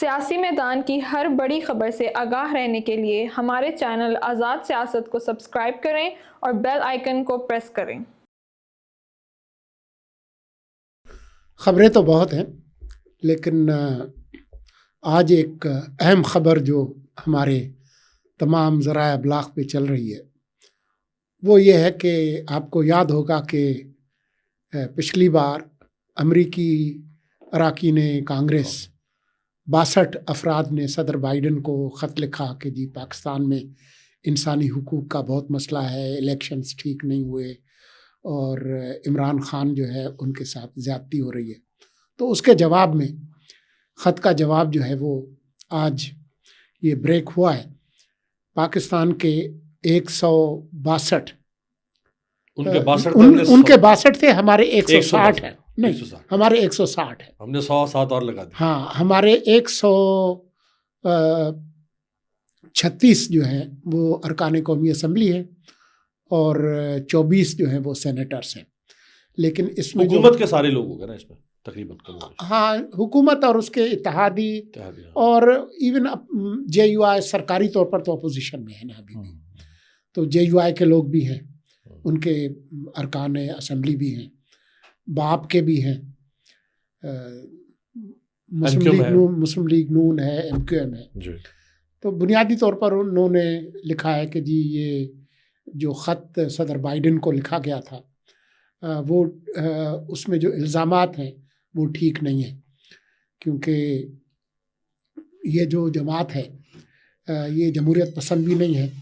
सियासी मैदान की हर बड़ी खबर से आगाह रहने के लिए हमारे चैनल आज़ाद सियासत को सब्सक्राइब करें और बेल आइकन को प्रेस करें। खबरें तो बहुत हैं, लेकिन आज एक अहम खबर जो हमारे तमाम ज़राए अबलाग पे चल रही है वो ये है कि आपको याद होगा कि पिछली बार अमरीकी अरकान कांग्रेस 62 अफराद ने सदर बाइडन को ख़त लिखा कि जी पाकिस्तान में इंसानी हुकूक का बहुत मसला है, इलेक्शंस ठीक नहीं हुए और इमरान खान जो है उनके साथ ज़्यादती हो रही है। तो उसके जवाब में ख़त का जवाब जो है वो आज ये ब्रेक हुआ है। पाकिस्तान के 162 उनके 62 थे, हमारे 160 है। नहीं, हमारे 160 है। हमने 107 और लगा दिया। हाँ, हमारे 136 जो है वो अरकान कौमी असम्बली है और 24 जो है वो सेनेटर्स हैं। लेकिन इसमें हुकूमत के सारे लोग हो गए ना इसमें तकरीबन। हाँ, हुकूमत और उसके इत्तेहादी और इवन JUI सरकारी तौर पर तो अपोजिशन में है ना अभी भी, तो JUI के लोग भी हैं, उनके अरकान असम्बली भी हैं, बाप के भी हैं, मुस्लिम लीग नून है, MQM है। तो बुनियादी तौर पर उन्होंने लिखा है कि जी ये जो ख़त सदर बाइडन को लिखा गया था वो उसमें जो इल्ज़ामात हैं वो ठीक नहीं है, क्योंकि ये जो जमात है ये जमहूरियत पसंद भी नहीं है,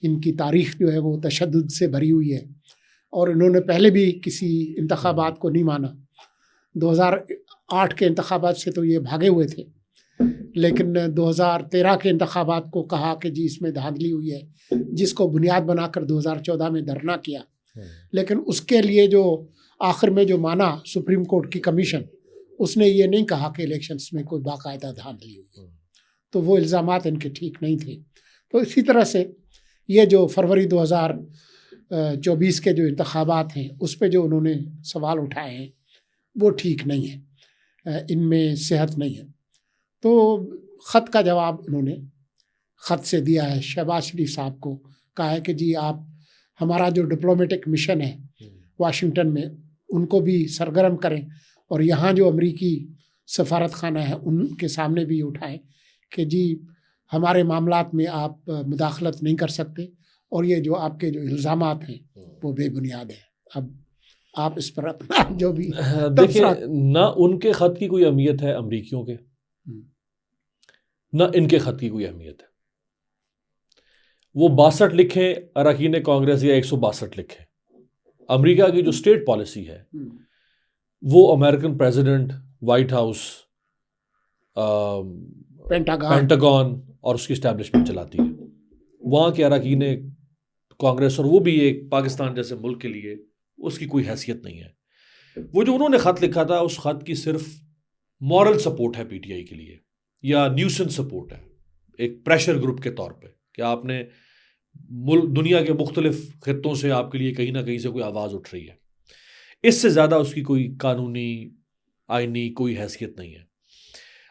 इनकी तारीख़ जो है वो तशद्दुद से भरी हुई है और इन्होंने पहले भी किसी इंतखाबात को नहीं माना। 2008 के इंतखाबात से तो ये भागे हुए थे, लेकिन 2013 के इंतखाबात को कहा कि जी इसमें धांधली हुई है, जिसको बुनियाद बनाकर 2014 में धरना किया। लेकिन उसके लिए जो आखिर में जो माना सुप्रीम कोर्ट की कमीशन, उसने ये नहीं कहा कि इलेक्शंस में कोई बाकायदा धांधली हुई, तो वो इल्ज़ामात इनके ठीक नहीं थे। तो इसी तरह से ये जो फरवरी 2024 के जो इंतखाबात हैं उस पर जो उन्होंने सवाल उठाए हैं वो ठीक नहीं है, इनमें सेहत नहीं है। तो ख़त का जवाब उन्होंने ख़त से दिया है, शहबाज शरीफ साहब को कहा है कि जी आप हमारा जो डिप्लोमेटिक मिशन है वाशिंगटन में उनको भी सरगर्म करें और यहाँ जो अमरीकी सफारत खाना है उनके सामने भी उठाएं कि जी हमारे मामलात में आप मुदाखलत नहीं कर सकते और ये जो आपके जो इल्ज़ामात हैं वो बेबुनियाद है। अब आप इस पर अपना जो भी देखिए, ना उनके ख़त की कोई अहमियत है अमरीकियों के, ना इनके ख़त की कोई अहमियत है। वो 62 लिखे अरकान कांग्रेस या 162 लिखे, अमेरिका की जो स्टेट पॉलिसी है वो American president, white house, pentagon और उसकी इस्टेब्लिशमेंट चलाती है। वहाँ के अरकान कांग्रेस और वो भी एक पाकिस्तान जैसे मुल्क के लिए उसकी कोई हैसियत नहीं है। वो जो उन्होंने ख़त लिखा था उस ख़त की सिर्फ मॉरल सपोर्ट है PTI के लिए, या न्यूसेंस सपोर्ट है, एक प्रेशर ग्रुप के तौर पे कि आपने दुनिया के मुख्तलिफ खित्तों से आपके लिए कहीं ना कहीं से कोई आवाज़ उठ रही है। इससे ज़्यादा उसकी कोई कानूनी आईनी कोई हैसियत नहीं है।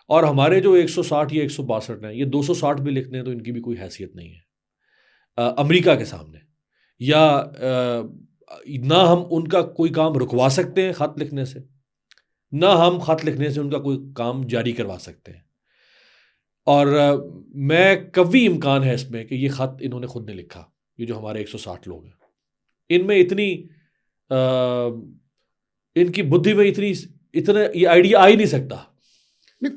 और हमारे जो 160 या 162 हैं, ये 260 भी लिखते हैं तो इनकी भी कोई हैसियत नहीं है अमेरिका के सामने, या ना हम उनका कोई काम रुकवा सकते हैं ख़त लिखने से, ना हम ख़त लिखने से उनका कोई काम जारी करवा सकते हैं। और मैं कभी इम्कान है इसमें कि ये ख़त इन्होंने खुद ने लिखा, ये जो हमारे 160 लोग हैं, इनमें इतनी इनकी बुद्धि में इतना ये आइडिया आ ही नहीं सकता।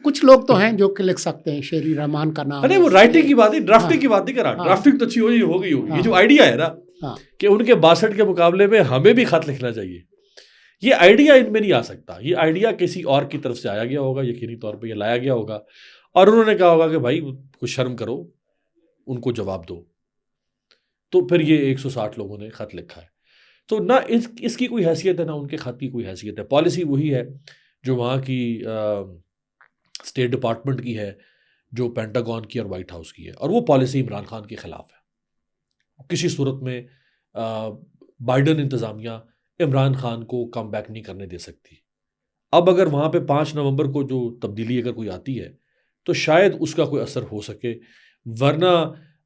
कुछ लोग तो हैं जो कि लिख सकते हैं, शेरी रहमान का नाम। अरे वो राइटिंग की बात है, ड्राफ्टिंग की बात नहीं कर रहा। ड्राफ्टिंग तो अच्छी हो गई होगी। ये जो आइडिया है ना कि उनके 62 के मुकाबले में हमें भी ख़त लिखना चाहिए, ये आइडिया इनमें नहीं आ सकता। ये आइडिया किसी और की तरफ से आया गया होगा, यकीनी तौर पर यह लाया गया होगा और उन्होंने कहा होगा कि भाई कुछ शर्म करो, उनको जवाब दो। तो फिर ये 160 लोगों ने ख़त लिखा है। तो ना इसकी कोई हैसियत है, ना उनके ख़त की कोई हैसियत है। पॉलिसी वही है जो वहाँ की स्टेट डिपार्टमेंट की है, जो पेंटागन की और वाइट हाउस की है, और वो पॉलिसी इमरान खान के ख़िलाफ़ है। किसी सूरत में बाइडन इंतज़ामिया इमरान खान को कम बैक नहीं करने दे सकती। अब अगर वहाँ पे 5 नवंबर को जो तब्दीली अगर कोई आती है तो शायद उसका कोई असर हो सके, वरना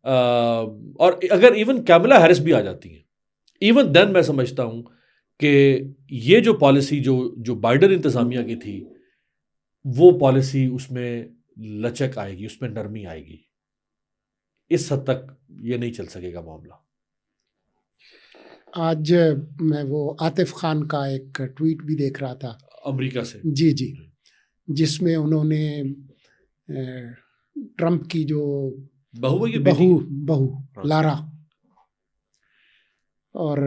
और अगर इवन कैमला हैरिस भी आ जाती हैं, इवन देन मैं समझता हूँ कि ये जो पॉलिसी जो बाइडन इंतज़ामिया की थी, वो पॉलिसी उसमें लचक आएगी, उसमें नरमी आएगी। इस हद तक ये नहीं चल सकेगा मामला। आज मैं वो आतिफ खान का एक ट्वीट भी देख रहा था अमेरिका से, जी, जिसमें उन्होंने ट्रंप की जो बहू लारा और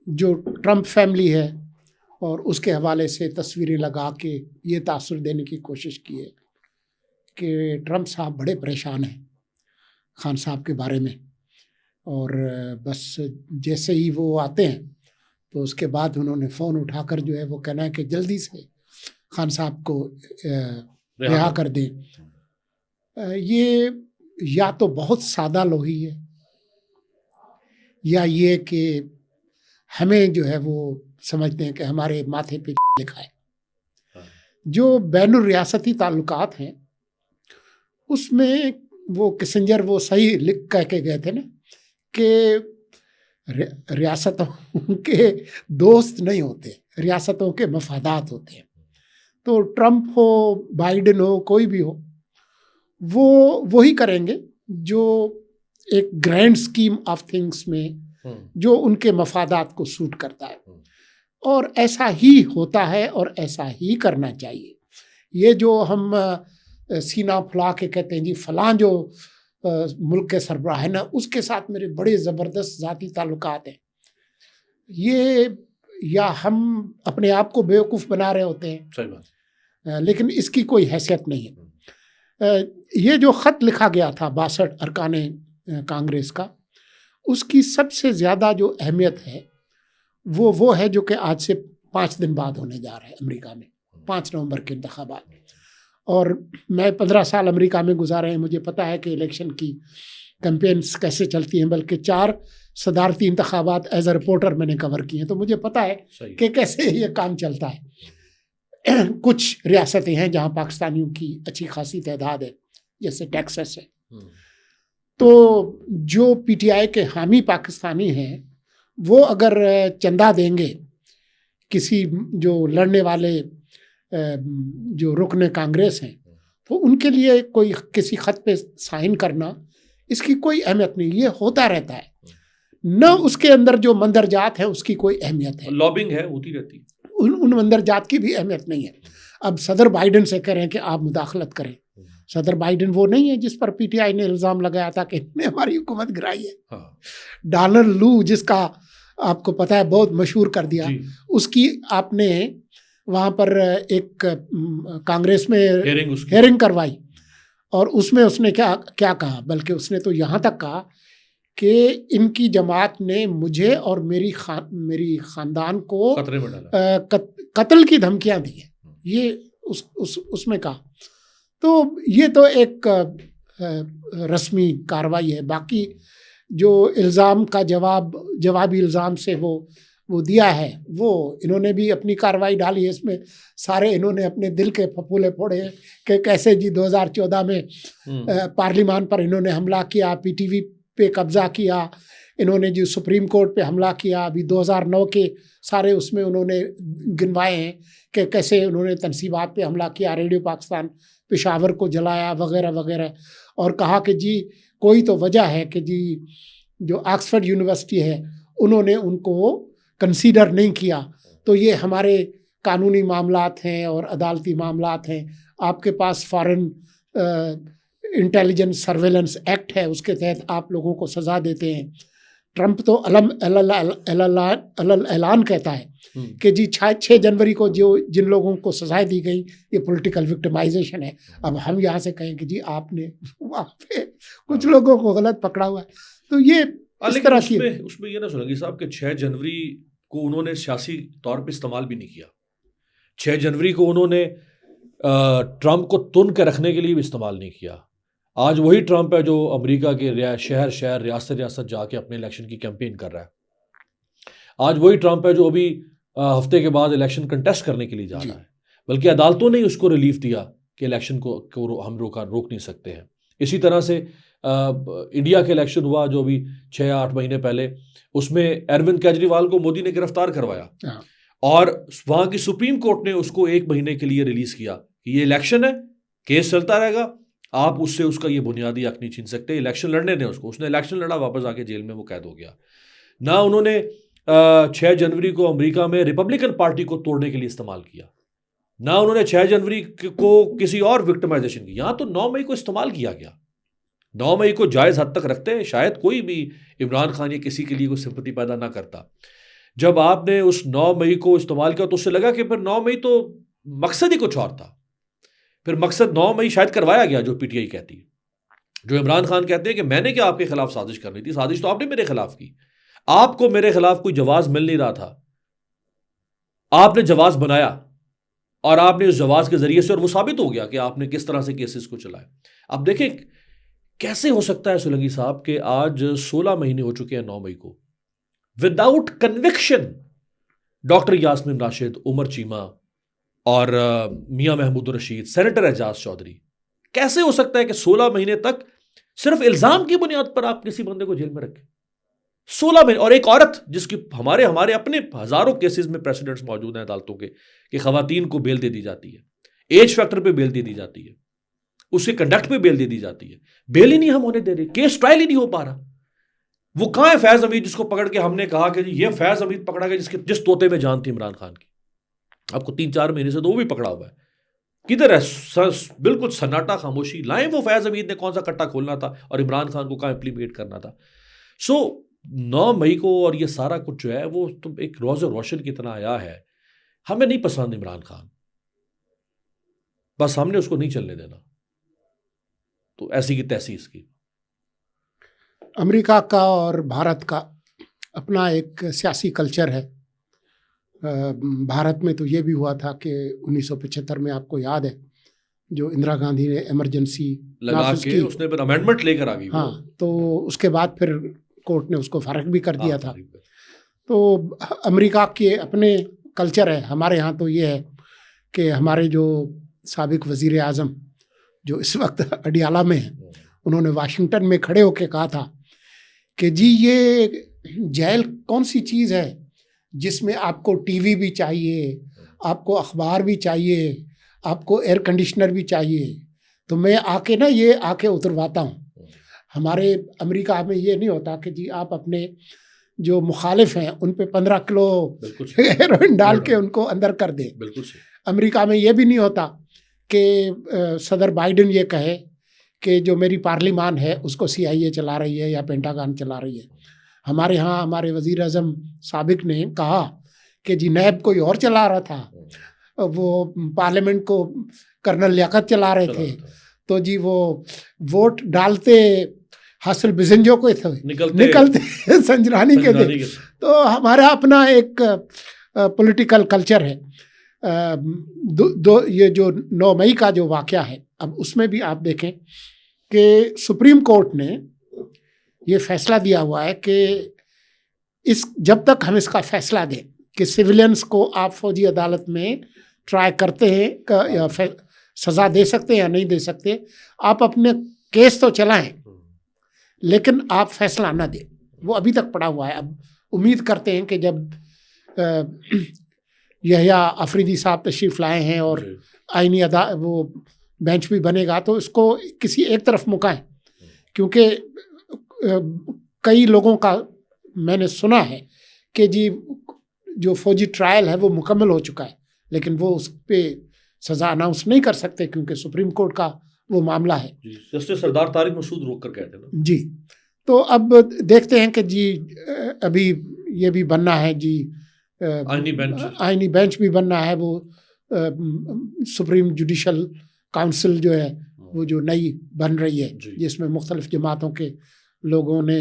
जो ट्रंप फैमिली है और उसके हवाले से तस्वीरें लगा के ये तासुर देने की कोशिश की है कि ट्रंप साहब बड़े परेशान हैं खान साहब के बारे में, और बस जैसे ही वो आते हैं तो उसके बाद उन्होंने फ़ोन उठाकर जो है वो कहना है कि जल्दी से खान साहब को रिहा कर दें। ये या तो बहुत सादा लोही है, या ये कि हमें जो है वो समझते हैं कि हमारे माथे पे लिखा है। जो बैनुर रियासती ताल्लुकात हैं उसमें वो किसिंजर वो सही लिख कह के गए थे ना कि रियासतों के दोस्त नहीं होते, रियासतों के मफादात होते हैं। तो ट्रंप हो, बाइडेन हो, कोई भी हो, वो वही करेंगे जो एक ग्रैंड स्कीम ऑफ थिंग्स में जो उनके मफादात को सूट करता है, और ऐसा ही होता है और ऐसा ही करना चाहिए। ये जो हम सीना फुला के कहते हैं जी फलां जो मुल्क के सरबराह है ना, उसके साथ मेरे बड़े ज़बरदस्त ज़ाती ताल्लुकात हैं, ये या हम अपने आप को बेवकूफ़ बना रहे होते हैं। सही बात। लेकिन इसकी कोई हैसियत नहीं है। ये जो ख़त लिखा गया था 62 अरकाने कांग्रेस का, उसकी सबसे ज़्यादा जो अहमियत है वो है जो कि आज से 5 दिन बाद होने जा रहा है अमेरिका में, 5 नवंबर के इंतखाबात। और मैं 15 साल अमेरिका में गुजारे हैं, मुझे पता है कि इलेक्शन की कैंपेन्स कैसे चलती हैं, बल्कि 4 सदारती इंतखाबात एज अ रिपोर्टर मैंने कवर किए हैं, तो मुझे पता है कि कैसे ये काम चलता है। कुछ रियासतें हैं जहाँ पाकिस्तानियों की अच्छी खासी तादाद है, जैसे टेक्सास है। तो जो पीटीआई के हामी पाकिस्तानी हैं वो अगर चंदा देंगे किसी जो लड़ने वाले जो रुकने कांग्रेस हैं, तो उनके लिए कोई किसी खत पे साइन करना इसकी कोई अहमियत नहीं, ये होता रहता है। न उसके अंदर जो मंदरजात है उसकी कोई अहमियत है, लॉबिंग है, होती रहती है। उन मंदरजात की भी अहमियत नहीं है। अब सदर बाइडेन से कह रहे हैं कि आप मुदाखलत करें, सदर बाइडेन वो नहीं है जिस पर पीटीआई ने इल्ज़ाम लगाया था कि इन्होंने हमारी हुकूमत गिराई है। हाँ। डॉनल्ड लू, जिसका आपको पता है बहुत मशहूर कर दिया, उसकी आपने वहाँ पर एक कांग्रेस में हेयरिंग करवाई, और उसमें उसने क्या कहा, बल्कि उसने तो यहाँ तक कहा कि इनकी जमात ने मुझे और मेरी ख़ानदान को कत्ल की धमकियाँ दी हैं, ये उसमें कहा। तो ये तो एक रस्मी कार्रवाई है। बाकी जो इल्ज़ाम का जवाबी इल्ज़ाम से वो दिया है, वो इन्होंने भी अपनी कार्रवाई डाली है। इसमें सारे इन्होंने अपने दिल के फफूले फोड़े हैं कि कैसे जी 2014 में पार्लियामान पर इन्होंने हमला किया, पीटीवी पे कब्ज़ा किया, इन्होंने जो सुप्रीम कोर्ट पे हमला किया, अभी 2009 के सारे उसमें उन्होंने गिनवाए हैं कि कैसे उन्होंने तनसीबात पे हमला किया, रेडियो पाकिस्तान पेशावर को जलाया वगैरह वगैरह, और कहा कि जी कोई तो वजह है कि जी जो ऑक्सफोर्ड यूनिवर्सिटी है उन्होंने उनको कंसीडर नहीं किया, तो ये हमारे कानूनी मामलात हैं और अदालती मामलात हैं, आपके पास फॉरेन इंटेलिजेंस सर्वेलेंस एक्ट है, उसके तहत आप लोगों को सज़ा देते हैं। ट्रंप तो ऐलान कहता है कि जी 6 जनवरी को जो जिन लोगों को सजाएं दी गई ये पॉलिटिकल विक्टिमाइजेशन है। अब हम यहाँ से कहें कि जी आपने वहाँ पे कुछ लोगों को गलत पकड़ा हुआ है, तो ये इस तरह की उसमें ये ना सुलंगी साहब कि 6 जनवरी को उन्होंने सियासी तौर पे इस्तेमाल भी नहीं किया। 6 जनवरी को उन्होंने ट्रंप को तुन के रखने के लिए भी इस्तेमाल नहीं किया। आज वही ट्रंप है जो अमेरिका के शहर रियासत जाके अपने इलेक्शन की कैंपेन कर रहा है। आज वही ट्रंप है जो अभी हफ्ते के बाद इलेक्शन कंटेस्ट करने के लिए जा रहा है, बल्कि अदालतों ने उसको रिलीफ दिया कि इलेक्शन को हम रोक नहीं सकते हैं। इसी तरह से इंडिया का इलेक्शन हुआ जो अभी 6-8 महीने पहले, उसमें अरविंद केजरीवाल को मोदी ने गिरफ्तार करवाया और वहाँ की सुप्रीम कोर्ट ने उसको 1 महीने के लिए रिलीज किया कि ये इलेक्शन है, केस चलता रहेगा, आप उससे उसका ये बुनियादी हक नहीं छीन सकते, इलेक्शन लड़ने दें उसको। उसने इलेक्शन लड़ा, वापस आके जेल में वो कैद हो गया। ना उन्होंने 6 जनवरी को अमेरिका में रिपब्लिकन पार्टी को तोड़ने के लिए इस्तेमाल किया, ना उन्होंने 6 जनवरी को किसी और विक्टिमाइजेशन की। यहाँ तो 9 मई को इस्तेमाल किया गया। 9 मई को जायज़ हद तक रखते हैं, शायद कोई भी इमरान खान या किसी के लिए कोई सिंपैथी पैदा ना करता। जब आपने उस 9 मई को इस्तेमाल किया तो उससे लगा कि फिर 9 मई तो मकसद ही कुछ और था। फिर मकसद 9 मई शायद करवाया गया, जो पीटीआई कहती है, जो इमरान खान कहते हैं कि मैंने क्या आपके खिलाफ साजिश करनी थी, साजिश तो आपने मेरे खिलाफ की, आपको मेरे खिलाफ कोई जवाब मिल नहीं रहा था, आपने जवाब बनाया और आपने उस जवाब के जरिए से, और वो साबित हो गया कि आपने किस तरह से केसेस को चलाया। अब देखें कैसे हो सकता है सोलंकी साहब कि आज 16 महीने हो चुके हैं 9 मई को, without conviction doctor Yasmin Rashid, Umar Cheema और मियां महमूद रशीद, सेनेटर एजाज चौधरी, कैसे हो सकता है कि 16 महीने तक सिर्फ इल्जाम की बुनियाद पर आप किसी बंदे को जेल में रखें? 16 महीने। और एक औरत जिसकी हमारे अपने हजारों केसेस में प्रेसिडेंट्स मौजूद हैं अदालतों के कि खवातीन को बेल दे दी जाती है, एज फैक्टर पे बेल दे दी जाती है, उसके कंडक्ट पे बेल दे दी जाती है, बेल ही नहीं हम होने दे रहे, केस ट्रायल ही नहीं हो पा रहा। वो कहां है फैज हमीद जिसको पकड़ के हमने कहा कि ये फैज हमीद पकड़ा गया जिस तोते में जान थी इमरान खान की? आपको 3-4 महीने से तो वो भी पकड़ा हुआ है, किधर है? बिल्कुल सन्नाटा, खामोशी। लाएं वो फैज हमीद ने कौन सा कट्टा खोलना था और इमरान खान को कहां इंप्लीमेंट करना था। सो 9 मई को और ये सारा कुछ जो है वो तो एक रोज़ रोशन की तरह आया है। हमें नहीं पसंद इमरान खान, बस हमने उसको नहीं चलने देना, तो ऐसी की तैसी इसकी। अमेरिका का और भारत का अपना एक सियासी कल्चर है। भारत में तो ये भी हुआ था कि 1975 में, आपको याद है, जो इंदिरा गांधी ने इमरजेंसी लगा के उसने फिर अमेंडमेंट लेकर आ गई। हाँ, तो उसके बाद फिर कोर्ट ने उसको फारिग भी कर दिया था। तो अमेरिका के अपने कल्चर है। हमारे यहाँ तो ये है कि हमारे जो साबिक वज़ीर आज़म जो इस वक्त अडियाला में हैं, उन्होंने वाशिंगटन में खड़े होकर कहा था कि जी ये जेल कौन सी चीज़ है जिसमें आपको टीवी भी चाहिए, आपको अखबार भी चाहिए, आपको एयर कंडीशनर भी चाहिए, तो मैं आके ना ये आके उतरवाता हूँ। हमारे अमेरिका में ये नहीं होता कि जी आप अपने जो मुखालिफ हैं उन पे 15 किलो हेरोइन डाल के उनको अंदर कर दें। बिल्कुल। अमेरिका में ये भी नहीं होता कि सदर बाइडेन ये कहे कि जो मेरी पार्लिमान है उसको CIA चला रही है या पेंटागन चला रही है। हमारे यहाँ हमारे वज़ीर आज़म साबिक ने कहा कि जी नैब कोई और चला रहा था, वो पार्लियामेंट को कर्नल लियाकत चला रहे थे, तो जी वो वोट डालते हासिल बिजंजो को निकलते संजरानी के थे। तो हमारा अपना एक पॉलिटिकल कल्चर है। ये जो 9 मई का जो वाक़या है, अब उसमें भी आप देखें कि सुप्रीम कोर्ट ने ये फैसला दिया हुआ है कि जब तक हम इसका फैसला दें कि सिविलियंस को आप फौजी अदालत में ट्राई करते हैं या सज़ा दे सकते हैं या नहीं दे सकते, आप अपने केस तो चलाएं लेकिन आप फैसला ना दें। वो अभी तक पड़ा हुआ है। अब उम्मीद करते हैं कि जब यहिया अफरीदी साहब तशरीफ़ लाए हैं और आईनी वो बेंच भी बनेगा तो इसको किसी एक तरफ मुकाएं, क्योंकि कई लोगों का मैंने सुना है कि जी जो फौजी ट्रायल है वो मुकम्मल हो चुका है, लेकिन वो उस पर सज़ा अनाउंस नहीं कर सकते क्योंकि सुप्रीम कोर्ट का वो मामला है। जस्टिस सरदार तारिक मसूद रोक कर कहते हैं जी। तो अब देखते हैं कि जी अभी ये भी बनना है जी, आईनी बेंच भी बनना है। वो सुप्रीम जुडिशल काउंसिल जो है वो जो नई बन रही है, जिसमें मुख्तलिफ जमातों के लोगों ने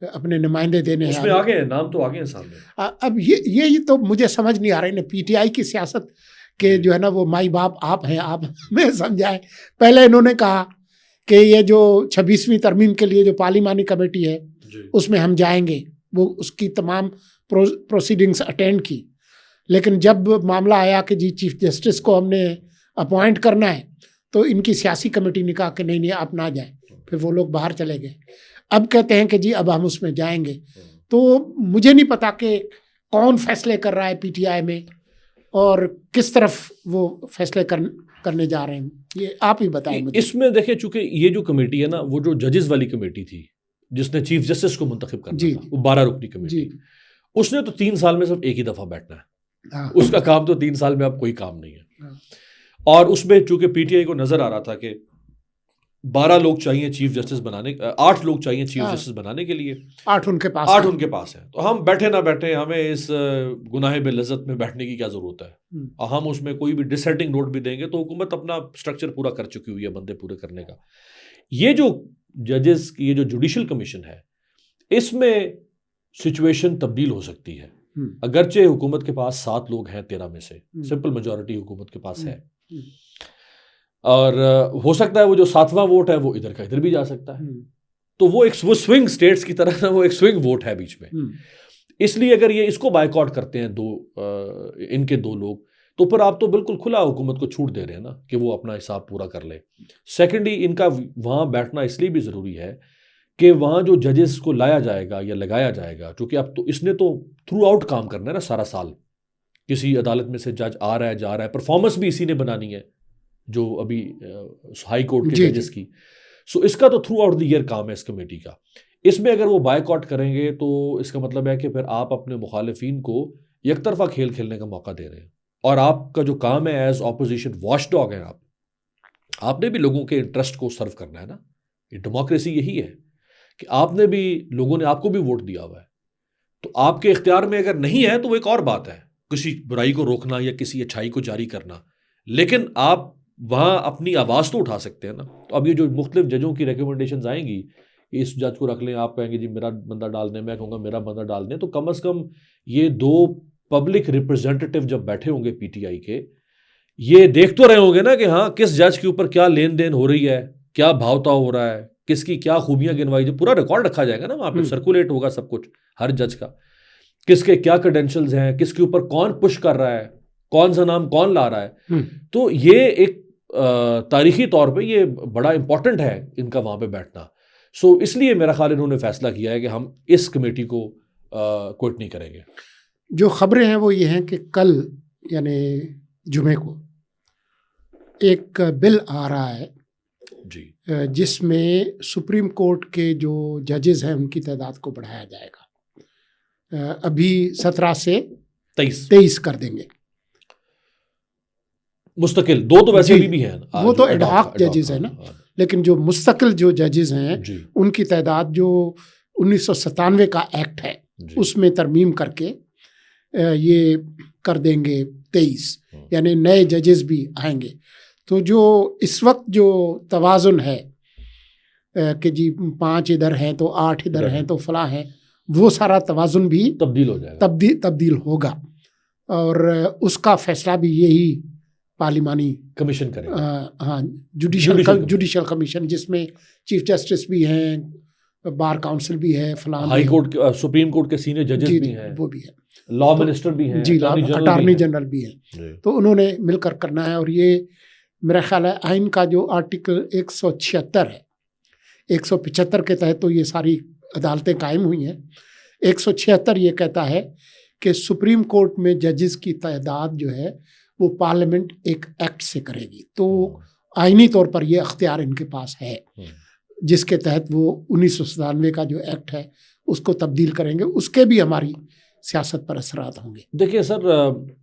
अपने नुमाइंदे देने हैं। उसमें आगे नाम तो आगे हैं सामने। अब ये तो मुझे समझ नहीं आ रही ना, PTI की सियासत के जो है ना वो माई बाप आप हैं, आप हमें समझाएं। पहले इन्होंने कहा कि ये जो 26वीं तरमीम के लिए जो पार्लिमानी कमेटी है उसमें हम जाएंगे, वो उसकी तमाम प्रोसीडिंग्स अटेंड की, लेकिन जब मामला आया कि जी चीफ जस्टिस को हमने अपॉइंट करना है तो इनकी सियासी कमेटी ने कहा कि नहीं नहीं आप ना जाएं, फिर वो लोग बाहर चले गए। अब कहते हैं कि जी अब हम उसमें जाएंगे। तो मुझे नहीं पता कि कौन फैसले कर रहा है पीटीआई में और किस तरफ वो फैसले करने जा रहे हैं, ये आप ही बताएं मुझे। इसमें देखिए, चूंकि ये जो कमेटी है ना, वो जो जजेस वाली कमेटी थी जिसने चीफ जस्टिस को मुंतखब करना था, वो 12 रुकनी कमेटी, उसने तो 3 साल में सिर्फ एक ही दफा बैठना है। हाँ। उसका काम तो 3 साल में अब कोई काम नहीं है। हाँ। और उसमें चूंकि पीटीआई को नजर आ रहा था कि 12 लोग चाहिए चीफ जस्टिस बनाने, 8 लोग चाहिए चीफ जस्टिस बनाने के लिए, 8 उनके पास 8 उनके पास है। तो हम बैठे ना बैठे, हमें इस गुनाह बेलज़्ज़त में बैठने की क्या जरूरत है। और हम उसमें कोई भी डिसेंडिंग नोट भी देंगे तो हुकूमत अपना स्ट्रक्चर पूरा कर चुकी हुई है बंदे पूरे करने का। ये जो जजेस की ये जो जुडिशल कमीशन है, इसमें सिचुएशन तब्दील हो सकती है। अगरचे हुकूमत के पास 7 लोग हैं 13 में से, सिंपल मेजॉरिटी हुकूमत के पास है, और हो सकता है वो जो 7वां वोट है वो इधर का इधर भी जा सकता है। तो वो स्विंग स्टेट्स की तरह ना, वो एक स्विंग वोट है बीच में। इसलिए अगर ये इसको बायकॉट करते हैं इनके 2 लोग, तो फिर आप तो बिल्कुल खुला हुकूमत को छूट दे रहे हैं ना कि वो अपना हिसाब पूरा कर ले। सेकेंडली, इनका वहाँ बैठना इसलिए भी ज़रूरी है कि वहाँ जो जजेस को लाया जाएगा या लगाया जाएगा, क्योंकि अब तो इसने तो थ्रू आउट काम करना है ना सारा साल। किसी अदालत में से जज आ रहा है जा रहा है, परफॉर्मेंस भी इसी ने बनानी है जो अभी हाई कोर्ट के जजेस की। सो इसका तो थ्रू आउट द ईयर काम है इस कमेटी का। इसमें अगर वो बायकॉट करेंगे तो इसका मतलब है कि फिर आप अपने मुखालिफिन को एक तरफा खेल खेलने का मौका दे रहे हैं। और आपका जो काम है एज ऑपोजिशन वॉचडॉग है, आपने भी लोगों के इंटरेस्ट को सर्व करना है ना। ये डेमोक्रेसी यही है कि आपने भी, लोगों ने आपको भी वोट दिया हुआ है, तो आपके इख्तियार में अगर नहीं है तो वो एक और बात है, किसी बुराई को रोकना या किसी अच्छाई को जारी करना, लेकिन आप वहाँ अपनी आवाज़ तो उठा सकते हैं ना। तो अब ये जो मुख्तलिफ जजों की रिकमेंडेशंस आएंगी, इस जज को रख लें, आप कहेंगे जी मेरा बंदा डाल दें, मैं कहूँगा मेरा बंदा डाल दें, तो कम से कम ये 2 पब्लिक रिप्रेजेंटेटिव जब बैठे होंगे पीटीआई के, ये देख तो रहे होंगे ना कि हाँ किस जज के ऊपर क्या लेन देन हो रही है, क्या भावताव हो रहा है, किसकी क्या खूबियाँ गिनवाई, जो पूरा रिकॉर्ड रखा जाएगा ना वहाँ पे, सर्कुलेट होगा सब कुछ हर जज का, किसके क्या क्रेडेंशियल्स हैं, किसके ऊपर कौन पुश कर रहा है, कौन सा नाम कौन ला रहा है। तो ये एक तारीखी तौर पे ये बड़ा इंपॉर्टेंट है इनका वहाँ पे बैठना। सो इसलिए मेरा ख्याल इन्होंने फैसला किया है कि हम इस कमेटी को क्विट नहीं करेंगे। जो खबरें हैं वो ये हैं कि कल यानी जुमे को एक बिल आ रहा है जी, जिसमें सुप्रीम कोर्ट के जो जजेस हैं उनकी तादाद को बढ़ाया जाएगा। अभी 17 से 23 कर देंगे मुस्तकिल। 2 तो वैसे भी हैं, वो तो एडहॉक जजेस है ना, लेकिन जो मुस्तकिल जो जजेस हैं उनकी तादाद जो 1997 का एक्ट है उसमें तरमीम करके ये कर देंगे 23, यानी नए जजेस भी आएंगे। तो जो इस वक्त जो तवाज़ुन है कि जी 5 इधर हैं तो 8 इधर हैं तो फला है, वो सारा तवाज़ुन भी तब्दील हो जाएगा, तब्दील होगा। और उसका फैसला भी यही पार्लिमानी कमीशन करेगा। हाँ, जुडिशल कमीशन, जिसमें चीफ जस्टिस भी हैं, बार काउंसिल भी है, फलां हाई कोर्ट सुप्रीम कोर्ट के सीनियर जजेस भी हैं, वो भी है, लॉ मिनिस्टर भी हैं, जी, अटॉर्नी जनरल भी है। तो उन्होंने मिलकर करना है। और ये मेरा ख्याल है आइन का जो आर्टिकल 176 है, 175 के तहत तो ये सारी अदालतें कायम हुई हैं। 176 ये कहता है कि सुप्रीम कोर्ट में जजेस की तादाद जो है वो पार्लियामेंट एक एक्ट से करेगी। तो आइनी तौर पर ये अख्तियार इनके पास है, जिसके तहत वो 1997 का जो एक्ट है उसको तब्दील करेंगे। उसके भी हमारी सियासत पर असरात होंगे। देखिए सर,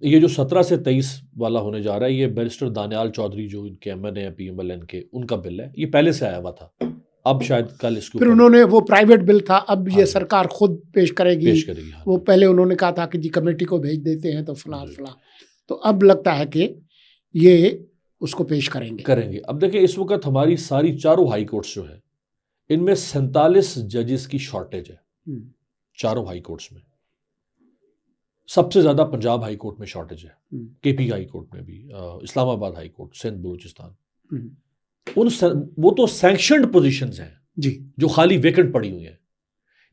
ये जो 17 से 23 वाला होने जा रहा है, ये बैरिस्टर दानियाल चौधरी जो इनके MNA हैं PMLN के, उनका बिल है। ये पहले से आया हुआ था, अब शायद कल इसके फिर उन्होंने, वो प्राइवेट बिल था, अब ये सरकार खुद पेश करेगी। वो पहले उन्होंने कहा था कि जी कमेटी को भेज देते हैं तो फला फला, तो अब लगता है कि ये उसको पेश करेंगे। अब देखिए, इस वक्त हमारी सारी चारों हाई कोर्ट्स जो है, इनमें 47 जजेस की शॉर्टेज है। चारों हाई कोर्ट्स में सबसे ज्यादा पंजाब हाई कोर्ट में शॉर्टेज है, KP हाई कोर्ट में भी, इस्लामाबाद हाई कोर्ट, सिंध बलूचिस्तान, वो तो सैंक्शनड पोजीशंस हैं जी, जो खाली वेकेंट पड़ी हुई हैं।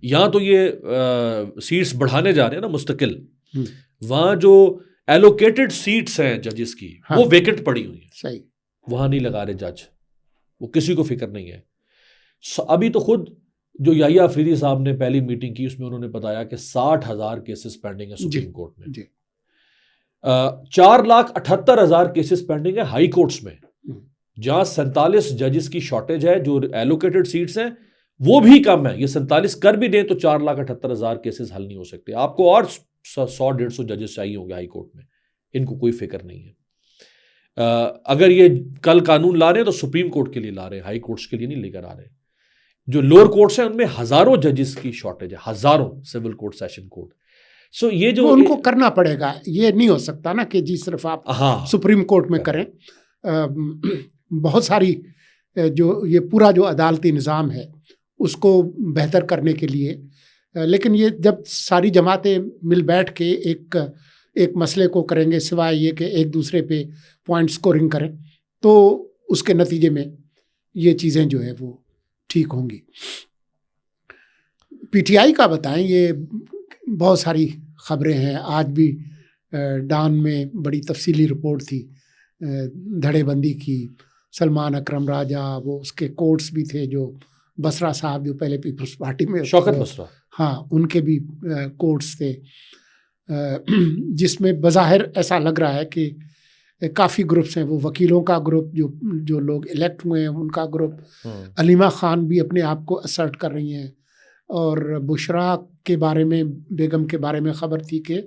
यहाँ तो ये सीट्स बढ़ाने जा रहे हैं ना मुस्तकिल, वहाँ जो एलोकेटेड सीट्स हैं जजेस की, हाँ, वो वेकेंट पड़ी हुई है। सही। वहाँ नहीं लगा रहे जज, वो किसी को फिक्र नहीं है। अभी तो खुद जो याहिया अफरीदी साहब ने पहली मीटिंग की उसमें उन्होंने बताया कि 60,000 केसेस पेंडिंग है सुप्रीम कोर्ट में, 4,78,000 केसेस पेंडिंग है हाई कोर्ट्स में, जहां 47 जजेस की शॉर्टेज है, जो एलोकेटेड सीट्स हैं वो भी कम है। ये 47 कर भी दें तो 4,78,000 केसेस हल नहीं हो सकते। आपको और 100-150 जजेस चाहिए होंगे हाई कोर्ट में, इनको कोई फिक्र नहीं है। अगर ये कल कानून ला रहे हैं तो सुप्रीम कोर्ट के लिए ला रहे हैं, हाई कोर्ट्स के लिए नहीं लेकर आ रहे। जो लोअर कोर्ट्स हैं उनमें हजारों जजेस की शॉर्टेज है, हजारों, सिविल कोर्ट, सेशन कोर्ट। सो ये जो उनको करना पड़ेगा, ये नहीं हो सकता ना कि जी सिर्फ आप सुप्रीम कोर्ट में करें। बहुत सारी जो ये पूरा जो अदालती निज़ाम है उसको बेहतर करने के लिए, लेकिन ये जब सारी जमातें मिल बैठ के एक मसले को करेंगे, सिवाय ये कि एक दूसरे पे पॉइंट स्कोरिंग करें, तो उसके नतीजे में ये चीज़ें जो है वो ठीक होंगी। पीटीआई का बताएं, ये बहुत सारी खबरें हैं। आज भी डान में बड़ी तफसीली रिपोर्ट थी धड़ेबंदी की। सलमान अकरम राजा, वो उसके कोर्ट्स भी थे, जो बसरा साहब जो पहले पीपल्स पार्टी में, शौकत बसरा, हाँ, उनके भी कोर्ट्स थे, जिसमें बज़ाहिर ऐसा लग रहा है कि काफ़ी ग्रुप्स हैं। वो वकीलों का ग्रुप, जो लोग इलेक्ट हुए हैं उनका ग्रुप, अलीमा खान भी अपने आप को असर्ट कर रही हैं, और बुशरा के बारे में, बेगम के बारे में खबर थी कि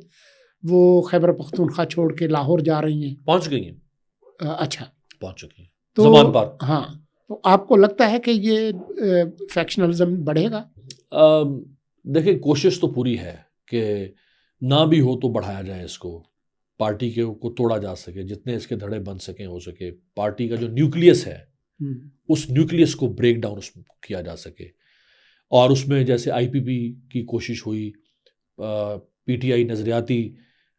वो खैबर पख्तूनख्वा छोड़ के लाहौर जा रही हैं, पहुंच गई हैं। अच्छा, पहुंच चुकी हैं तो ज़मान पर। हाँ, तो आपको लगता है कि ये फैक्शनलिज्म बढ़ेगा? देखिए, कोशिश तो पूरी है कि ना भी हो तो बढ़ाया जाए इसको, पार्टी के को तोड़ा जा सके, जितने इसके धड़े बन सकें हो सके। पार्टी का जो न्यूक्लियस है उस न्यूक्लियस को ब्रेक डाउन किया जा सके। और उसमें जैसे आईपीपी की कोशिश हुई, पीटीआई नजरियाती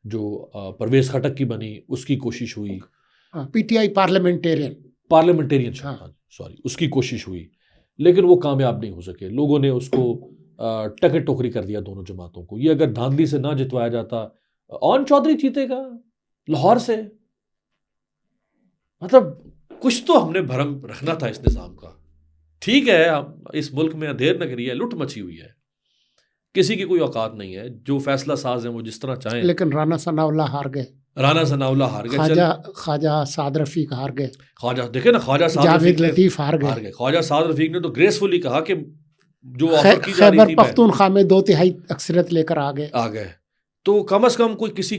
जो परवेज खटक की बनी, उसकी कोशिश हुई, पीटीआई पार्लियामेंटेरियन, सॉरी, उसकी कोशिश हुई, लेकिन वो कामयाब नहीं हो सके। लोगों ने उसको टके टोकरी कर दिया दोनों जमातों को। ये अगर धांधली से ना जितवाया जाता, ऑन चौधरी जीतेगा लाहौर से, मतलब कुछ तो हमने भरम रखना था इस निज़ाम का। ठीक है, इस मुल्क में अंधेर नगरी है, लुट मची हुई है, किसी की कोई औकात नहीं है, जो फैसला साज है वो जिस तरह चाहें। लेकिन राना सनाउल्लाह हार गए, ख्वाजा साद रफीक हार गए, ख्वाजा देखे ना, ख्वाजा जावेद लतीफ हार गए। ख्वाजा साद रफीक ने तो ग्रेसफुली कहा कि जो ऑफर की जा रही थी, खैबर पख्तूनख्वा में 2/3 अक्सरियत लेकर आ गए। तो कम से कम कोई किसी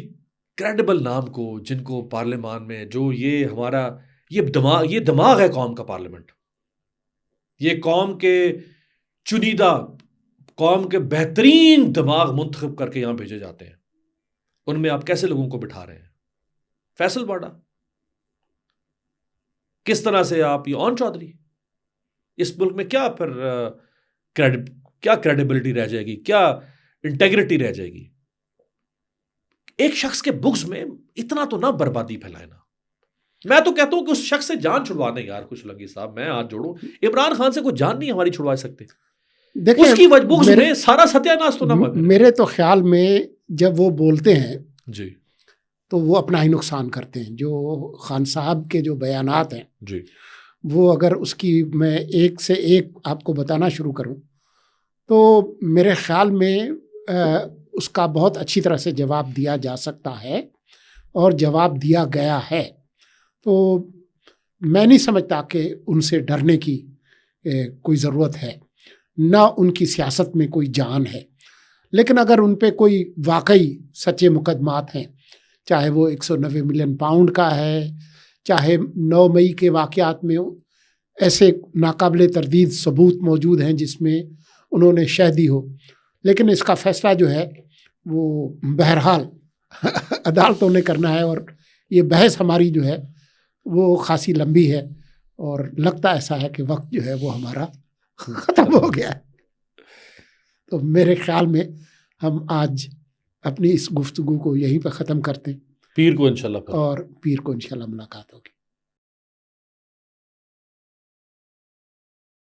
क्रेडिबल नाम को, जिनको पार्लियामान में, जो ये हमारा ये दिमाग है कौम का पार्लियामेंट, ये कौम के चुनीदा, कौम के बेहतरीन दिमाग मुंतखब करके यहाँ भेजे जाते हैं, उनमें आप कैसे लोगों को बिठा रहे हैं? फैसल बाडा, किस तरह से आप ये ऑन चौधरी, इस मुल्क में क्या फिर क्या क्रेडिबिलिटी रह जाएगी, क्या इंटेग्रिटी रह जाएगी? एक शख्स के बुक्स में इतना तो ना बर्बादी फैलाए ना। मैं तो कहता हूं कि उस शख्स से जान छुड़वा दें यार, कुछ लगी साहब, मैं हाथ जोड़ूं, इमरान खान से कोई जान नहीं हमारी छुड़वा सकते। उसकी बुक्स में सारा सत्यानाश तो ना। मेरे तो ख्याल में जब वो बोलते हैं जी, तो वो अपना ही नुकसान करते हैं। जो खान साहब के जो बयानात हैं जी, वो अगर उसकी मैं एक से एक आपको बताना शुरू करूं तो मेरे ख्याल में उसका बहुत अच्छी तरह से जवाब दिया जा सकता है, और जवाब दिया गया है। तो मैं नहीं समझता कि उनसे डरने की कोई ज़रूरत है, ना उनकी सियासत में कोई जान है। लेकिन अगर उन पे कोई वाकई सच्चे मुकदमात हैं, चाहे वो 190 मिलियन पाउंड का है, चाहे 9 मई के वाक़यात में ऐसे नाकाबिले तरदीद सबूत मौजूद हैं जिसमें उन्होंने शह दी हो, लेकिन इसका फ़ैसला जो है वो बहरहाल अदालतों ने करना है। और ये बहस हमारी जो है वो खासी लंबी है, और लगता ऐसा है कि वक्त जो है वो हमारा ख़त्म हो गया है। तो मेरे ख्याल में हम आज अपनी इस गुफ्तगू को यहीं पर ख़त्म करते हैं। पीर को इंशाल्लाह मुलाकात होगी।